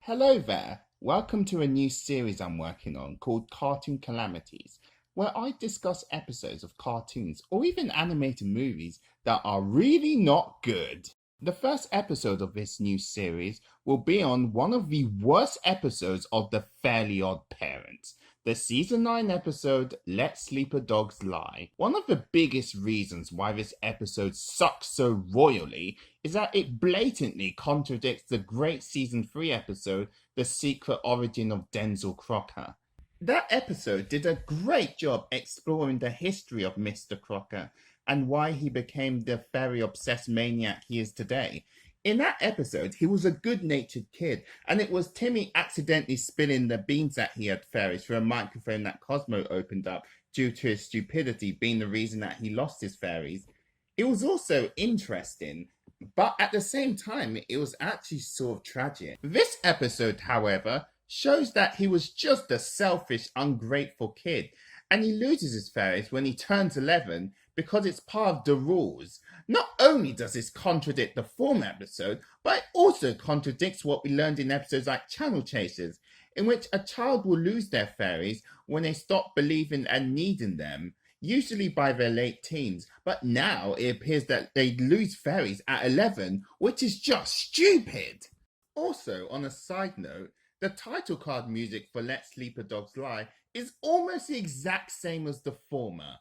Hello there, welcome to a new series I'm working on called Cartoon Calamities, where I discuss episodes of cartoons or even animated movies that are really not good. The first episode of this new series will be on one of the worst episodes of The Fairly OddParents, the season 9 episode Let Sleeper Dogs Lie. One of the biggest reasons why this episode sucks so royally is that it blatantly contradicts the great season 3 episode The Secret Origin of Denzel Crocker. That episode did a great job exploring the history of Mr. Crocker and why he became the fairy-obsessed maniac he is today. In that episode, he was a good-natured kid, and it was Timmy accidentally spilling the beans that he had fairies through a microphone that Cosmo opened up due to his stupidity being the reason that he lost his fairies. It was also interesting, but at the same time, it was actually sort of tragic. This episode, however, shows that he was just a selfish, ungrateful kid, and he loses his fairies when he turns 11 because it's part of the rules. Not only does this contradict the former episode, but it also contradicts what we learned in episodes like Channel Chasers, in which a child will lose their fairies when they stop believing and needing them, usually by their late teens. But now it appears that they lose fairies at 11, which is just stupid. Also, on a side note, the title card music for Let Sleeper Dogs Lie is almost the exact same as the former.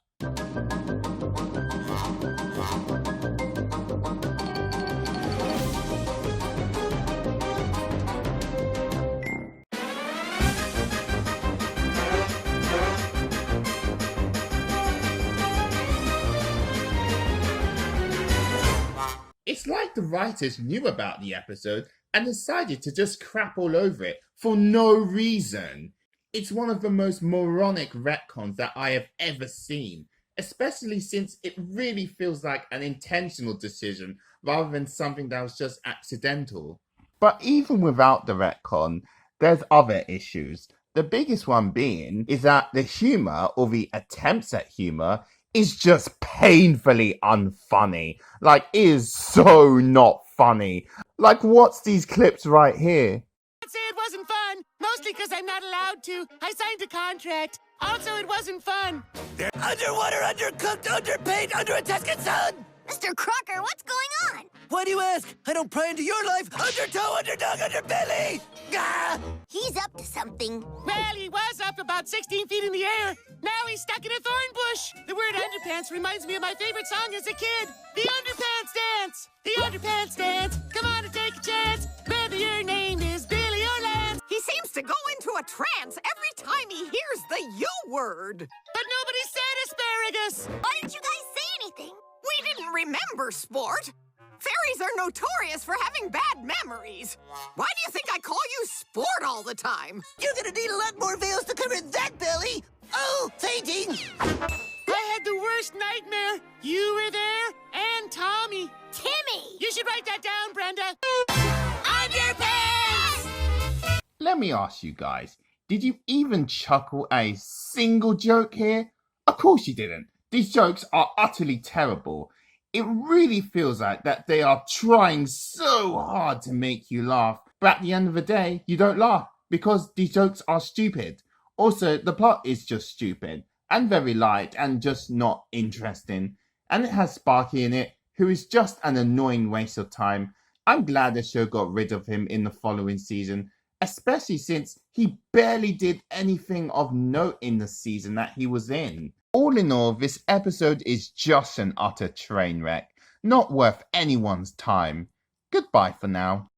It's like the writers knew about the episode and decided to just crap all over it for no reason. It's one of the most moronic retcons that I have ever seen, especially since it really feels like an intentional decision rather than something that was just accidental. But even without the retcon, there's other issues. The biggest one being is that the humor, or the attempts at humor, is just painfully unfunny. Like, it is so not funny. Like, what's these clips right here? I'd say it wasn't fun, mostly because I'm not allowed to. I signed a contract. Also, it wasn't fun. They're underwater, undercooked, underpaid, under a Tuscan sun! Mr. Crocker, what's going on? Why do you ask? I don't pry into your life. Undertow, underdog, underbelly! Gah! He's up to something. Well, he was up about 16 feet in the air. Now he's stuck in a thorn bush. The word underpants reminds me of my favorite song as a kid. The Underpants Dance! The Underpants Dance! Come on and take a chance, whether your name is Billy or Lance. He seems to go into a trance every time he hears the U word. But nobody said asparagus. Why didn't you guys say anything? We didn't remember, sport. Fairies are notorious for having bad memories. Why do you think I call you sport all the time? You're gonna need a lot more veils to cover that belly! Oh, fainting! I had the worst nightmare. You were there, and Tommy. Timmy! You should write that down, Brenda. Underpants! Let me ask you guys, did you even chuckle at a single joke here? Of course you didn't. These jokes are utterly terrible. It really feels like that they are trying so hard to make you laugh, but at the end of the day, you don't laugh because these jokes are stupid. Also, the plot is just stupid and very light and just not interesting. And it has Sparky in it, who is just an annoying waste of time. I'm glad the show got rid of him in the following season, especially since he barely did anything of note in the season that he was in. All in all, this episode is just an utter train wreck, not worth anyone's time. Goodbye for now.